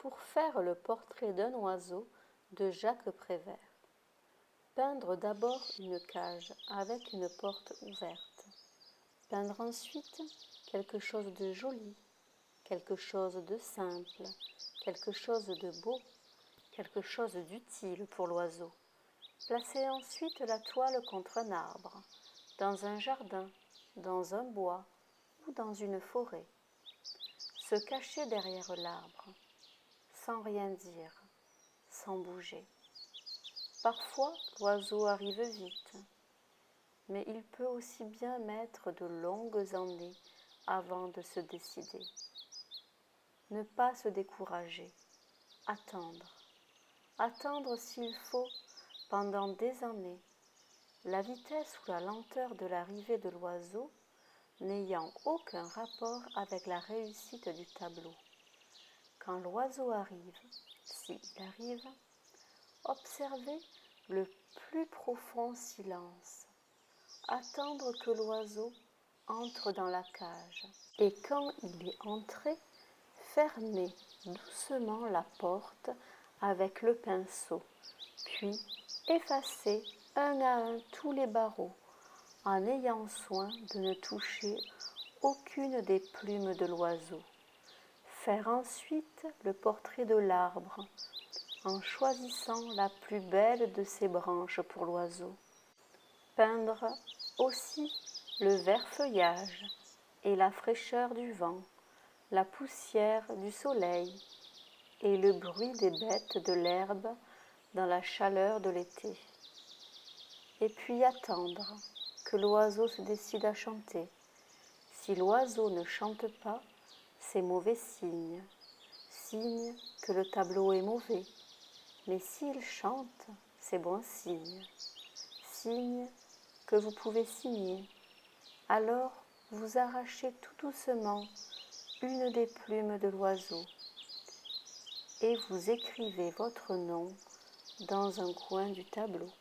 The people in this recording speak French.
pour faire le portrait d'un oiseau de Jacques Prévert. Peindre d'abord une cage avec une porte ouverte. Peindre ensuite quelque chose de joli, quelque chose de simple, quelque chose de beau, quelque chose d'utile pour l'oiseau. Placer ensuite la toile contre un arbre, dans un jardin, dans un bois ou dans une forêt. Se cacher derrière l'arbre, sans rien dire, sans bouger. Parfois, l'oiseau arrive vite, mais il peut aussi bien mettre de longues années avant de se décider. Ne pas se décourager, attendre. Attendre s'il faut pendant des années, la vitesse ou la lenteur de l'arrivée de l'oiseau n'ayant aucun rapport avec la réussite du tableau. Quand l'oiseau arrive, s'il arrive, observez le plus profond silence. Attendre que l'oiseau entre dans la cage. Et quand il est entré, fermez doucement la porte avec le pinceau, puis effacez un à un tous les barreaux, en ayant soin de ne toucher aucune des plumes de l'oiseau. Faire ensuite le portrait de l'arbre, en choisissant la plus belle de ses branches pour l'oiseau. Peindre aussi le vert feuillage et la fraîcheur du vent, la poussière du soleil et le bruit des bêtes de l'herbe dans la chaleur de l'été. Et puis attendre que l'oiseau se décide à chanter. Si l'oiseau ne chante pas, c'est mauvais signe, signe que le tableau est mauvais. Mais s'il chante, c'est bon signe, signe que vous pouvez signer. Alors vous arrachez tout doucement une des plumes de l'oiseau et vous écrivez votre nom dans un coin du tableau.